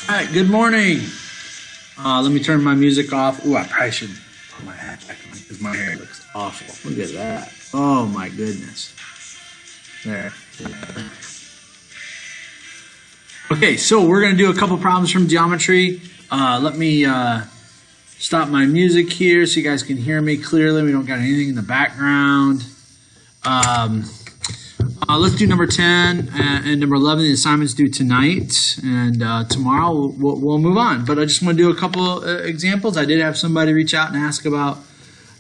All right, good morning. Let me turn my music off. Ooh, I probably should put my hat back on because my hair looks awful. Look at that. Oh my goodness. There. Okay, so we're going to do a couple problems from geometry. Let me stop my music here so you guys can hear me clearly. We don't got anything in the background. Let's do number 10 and number 11. The assignment's due tonight, and tomorrow we'll move on. But I just want to do a couple examples. I did have somebody reach out and ask about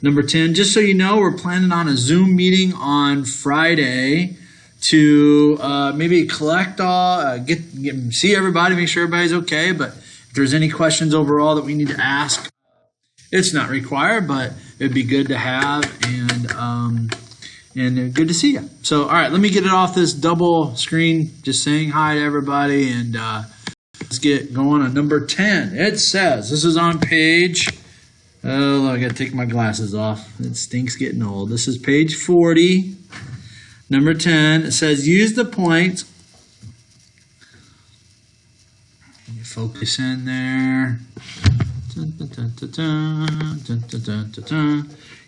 number 10. Just so you know, we're planning on a Zoom meeting on Friday to maybe collect all, see everybody, make sure everybody's okay. But if there's any questions overall that we need to ask, it's not required, but it'd be good to have, and good to see you. So, all right, let me get it off this double screen, just saying hi to everybody, and let's get going on number 10. It says, this is on page, oh, I got to take my glasses off. It stinks getting old. This is page 40, number 10. It says, use the point. Let me focus in there.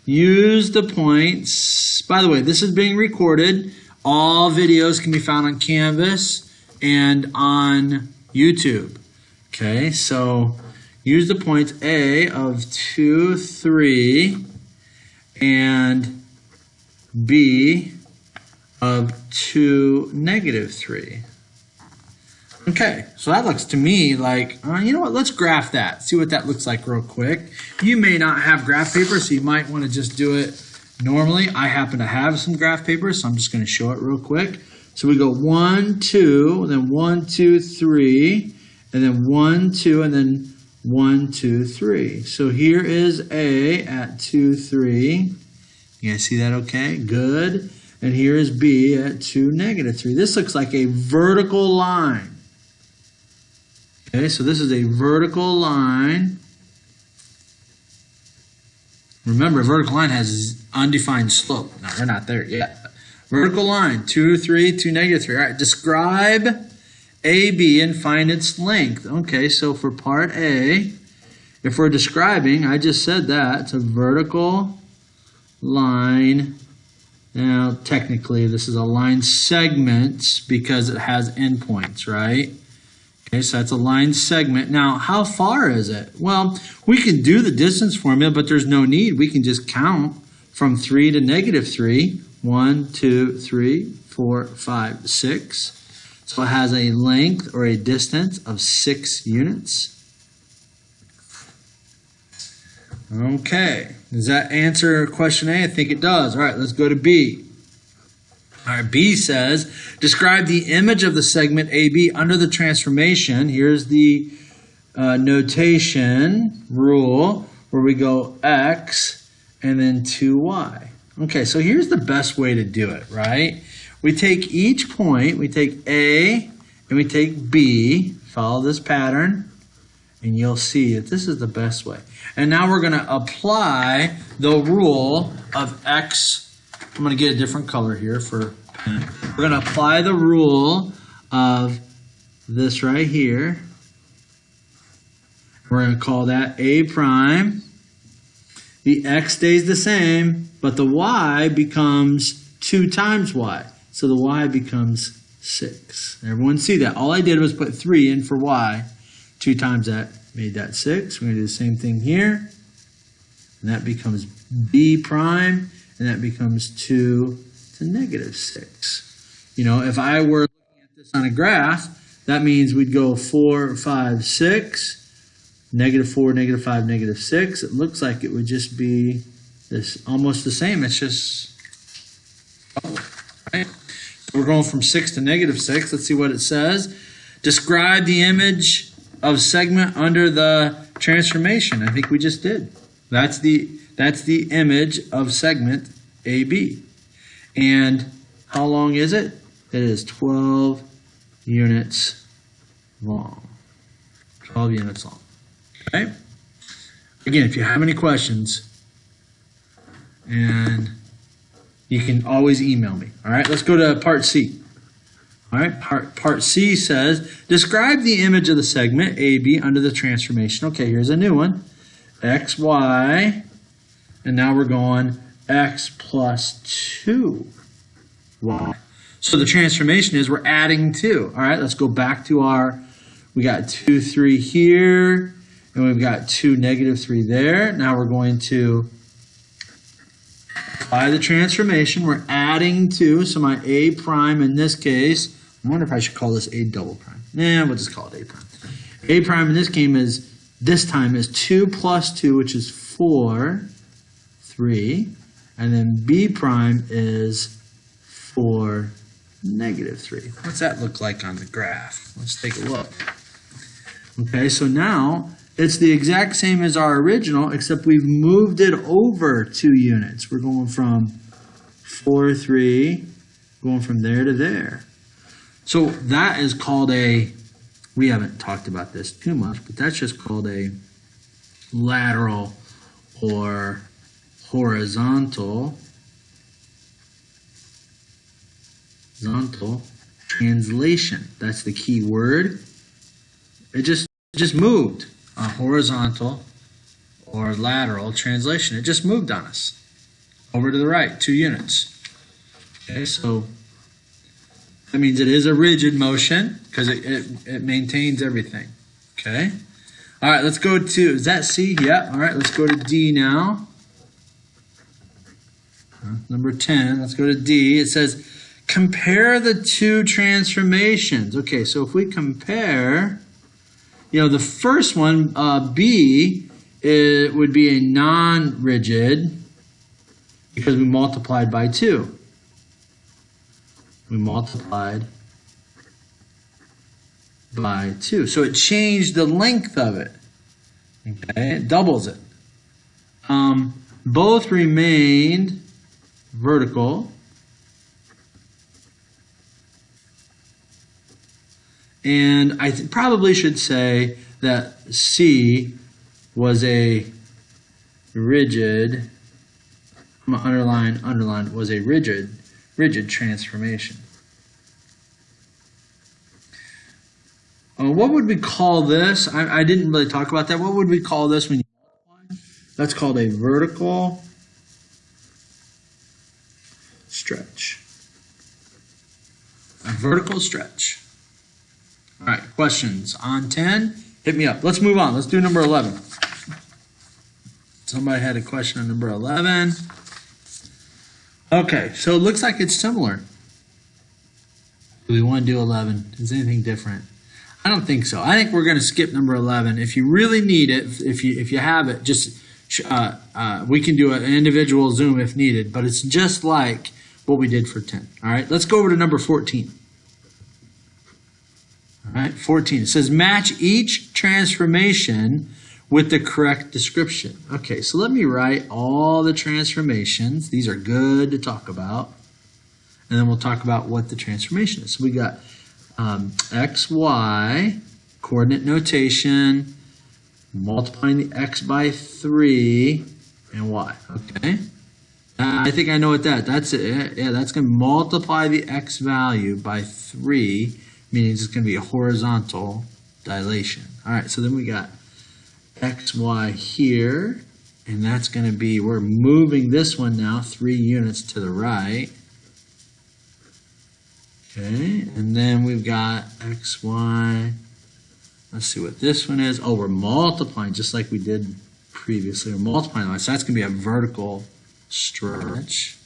Use the points. By the way, this is being recorded. All videos can be found on Canvas and on YouTube. Okay, so use the points A of 2, 3 and B of 2, -3. Okay, so that looks to me like, you know what, let's graph that. See what that looks like real quick. You may not have graph paper, so you might want to just do it normally. I happen to have some graph paper, so I'm just going to show it real quick. So we go 1, 2, then 1, 2, 3, and then 1, 2, and then 1, 2, 3. So here is A at 2, 3. You guys see that okay? Good. And here is B at 2, -3. This looks like a vertical line. Okay, so this is a vertical line. Remember, a vertical line has undefined slope. No, we're not there yet. Vertical line, 2, 3, 2, -3. All right, describe AB and find its length. Okay, so for part A, if we're describing, I just said that, it's a vertical line. Now, technically, this is a line segment because it has endpoints, right? Okay, so that's a line segment. Now, how far is it? Well, we can do the distance formula, but there's no need. We can just count from 3 to -3. 1, 2, 3, 4, 5, 6. So it has a length or a distance of 6 units. Okay, does that answer question A? I think it does. All right, let's go to B. All right, B says, describe the image of the segment AB under the transformation. Here's the notation rule where we go X and then 2Y. Okay, so here's the best way to do it, right? We take each point, we take A and we take B, follow this pattern, and you'll see that this is the best way. And now we're going to apply the rule of X. I'm going to get a different color here for pen. We're going to apply the rule of this right here. We're going to call that A prime. The X stays the same, but the Y becomes 2 times Y. So the Y becomes 6. Everyone see that? All I did was put 3 in for Y. 2 times that made that 6. We're going to do the same thing here. And that becomes B prime. And that becomes 2 to -6. You know, if I were looking at this on a graph, that means we'd go 4, 5, 6, -4, -5, -6. It looks like it would just be this almost the same. It's just, right? We're going from 6 to -6. Let's see what it says. Describe the image of segment under the transformation. I think we just did. That's the image of segment AB. And how long is it? It is 12 units long. 12 units long. Okay? Again, if you have any questions, and you can always email me. All right, let's go to part C. All right, part C says, describe the image of the segment AB under the transformation. Okay, here's a new one. X, Y, and now we're going X plus 2Y. So the transformation is we're adding 2. All right, let's go back to we got 2, 3 here, and we've got 2, negative 3 there. Now we're going to apply the transformation. We're adding 2, so my A prime in this case, I wonder if I should call this A double prime. Nah, we'll just call it A prime. A prime in this time is 2 plus 2, which is 4, 3, and then B prime is 4, negative 3. What's that look like on the graph? Let's take a look. Okay, so now it's the exact same as our original, except we've moved it over 2 units. We're going from 4, 3, going from there to there. So that is called we haven't talked about this too much, but that's just called a lateral or horizontal translation. That's the key word. It just moved. A horizontal or lateral translation. It just moved on us. Over to the right, 2 units. Okay, so that means it is a rigid motion because it maintains everything. Okay? All right, let's go to, is that C? Yeah. All right, let's go to D now. Number 10, let's go to D. It says, compare the 2 transformations. Okay, so if we compare, the first one, B, it would be a non-rigid because we multiplied by 2. We multiplied by 2. So it changed the length of it. Okay, it doubles it. Both remained vertical. And I probably should say that C was a rigid, I'm going to underline, was a rigid transformation. What would we call this? I didn't really talk about that. What would we call this when you multiply? That's called a vertical stretch. A vertical stretch. All right, questions on 10? Hit me up. Let's move on. Let's do number 11. Somebody had a question on number 11. Okay, so it looks like it's similar. Do we want to do 11? Is anything different? I don't think so. I think we're going to skip number 11. If you really need it, if you have it, just we can do an individual Zoom if needed, but it's just like what we did for 10. All right, let's go over to number 14. All right, 14. It says match each transformation with the correct description. Okay, so let me write all the transformations. These are good to talk about. And then we'll talk about what the transformation is. So we got x, y, coordinate notation, multiplying the x by 3, and y. Okay? I think I know what that's it. Yeah, that's going to multiply the x value by 3, meaning it's going to be a horizontal dilation. All right, so then we got x, y here, and that's going to be, we're moving this one now 3 units to the right. Okay, and then we've got x, y. Let's see what this one is. Oh, we're multiplying just like we did previously. We're multiplying, so that's going to be a vertical stretch.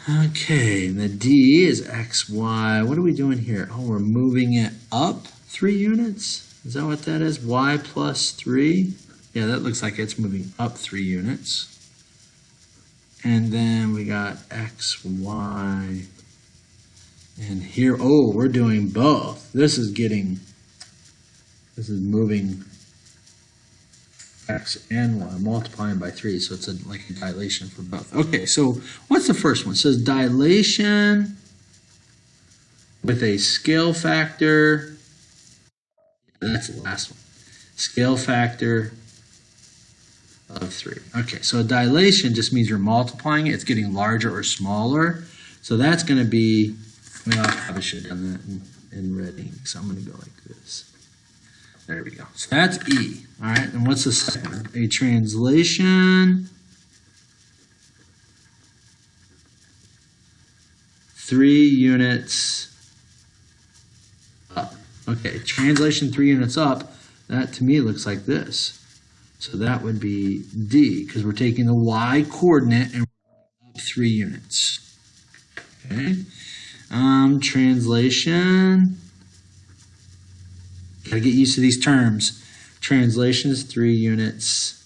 Okay, and the D is x, y. What are we doing here? Oh, we're moving it up 3 units. Is that what that is? Y plus 3. Yeah, that looks like it's moving up 3 units. And then we got x, y. And here, oh, we're doing both. This is moving x and y, multiplying by 3, so it's like a dilation for both. Okay, so what's the first one? It says dilation with a scale factor. That's the last one. Scale factor of 3. Okay, so dilation just means you're multiplying it. It's getting larger or smaller. So that's going to be Well, I probably should have done that in Reading, so I'm going to go like this. There we go. So that's E. All right, and what's the second? A translation. 3 units up. Okay, translation 3 units up. That to me looks like this. So that would be D, because we're taking the Y coordinate and we're up 3 units. Okay. Translation. Gotta get used to these terms. Translation is 3 units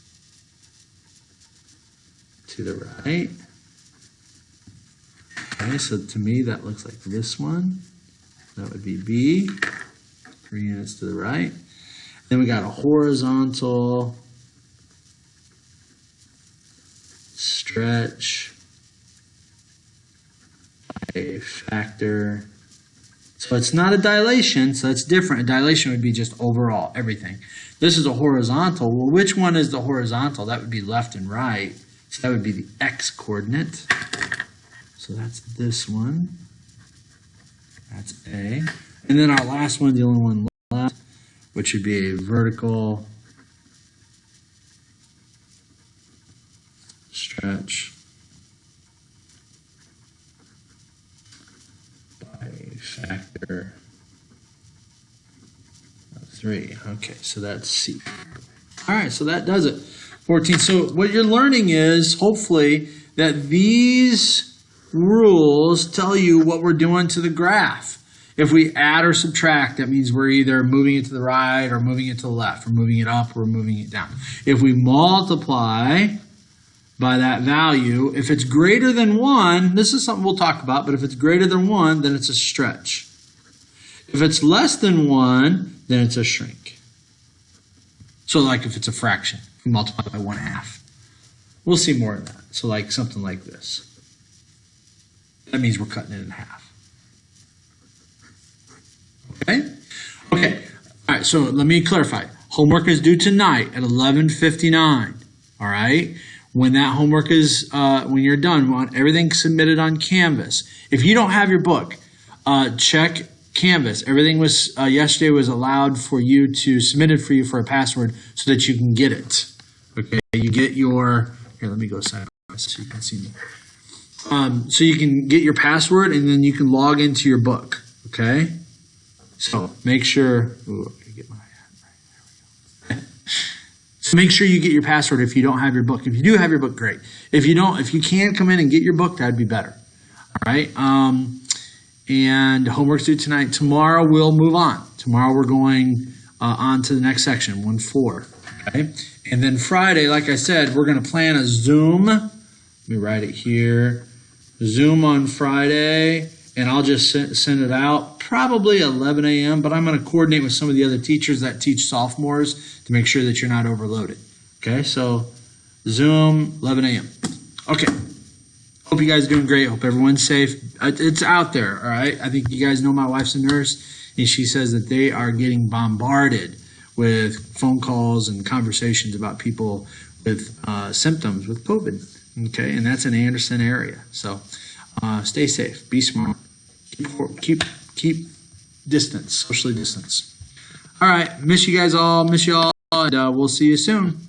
to the right. Okay, so to me that looks like this one. That would be B. 3 units to the right. Then we got a horizontal stretch a factor. So it's not a dilation, so that's different. A dilation would be just overall, everything. This is a horizontal. Well, which one is the horizontal? That would be left and right. So that would be the x coordinate. So that's this one. That's A. And then our last one, the only one left, which would be a vertical stretch by factor of 3. Okay, so that's C. All right, so that does it. 14. So what you're learning is, hopefully, that these rules tell you what we're doing to the graph. If we add or subtract, that means we're either moving it to the right or moving it to the left. We're moving it up or moving it down. If we multiply by that value, if it's greater than 1, this is something we'll talk about, but if it's greater than 1, then it's a stretch. If it's less than 1, then it's a shrink. So like if it's a fraction, we multiply by 1/2. We'll see more of that. So like something like this. That means we're cutting it in half. Okay? Okay. All right, so let me clarify. Homework is due tonight at 11:59. All right? When that homework is, when you're done, we want everything submitted on Canvas. If you don't have your book, check Canvas. Everything was, yesterday was allowed for you to, submitted for you for a password so that you can get it. Okay? You get your, here, let me go side by side so you can see me. So you can get your password and then you can log into your book. Okay? So make sure, ooh, I get my hat right. There we go. So make sure you get your password if you don't have your book. If you do have your book, great. If you don't, if you can come in and get your book, that'd be better. All right. And homework's due tonight. Tomorrow we'll move on. Tomorrow we're going on to the next section, 1-4. Okay. And then Friday, like I said, we're going to plan a Zoom. Let me write it here. Zoom on Friday. And I'll just send it out probably 11 a.m., but I'm going to coordinate with some of the other teachers that teach sophomores to make sure that you're not overloaded. Okay, so Zoom, 11 a.m. Okay, hope you guys are doing great. Hope everyone's safe. It's out there, all right? I think you guys know my wife's a nurse, and she says that they are getting bombarded with phone calls and conversations about people with symptoms with COVID, okay? And that's in Anderson area, so stay safe, be smart. Keep distance, socially distance. All right, miss you guys all, and we'll see you soon.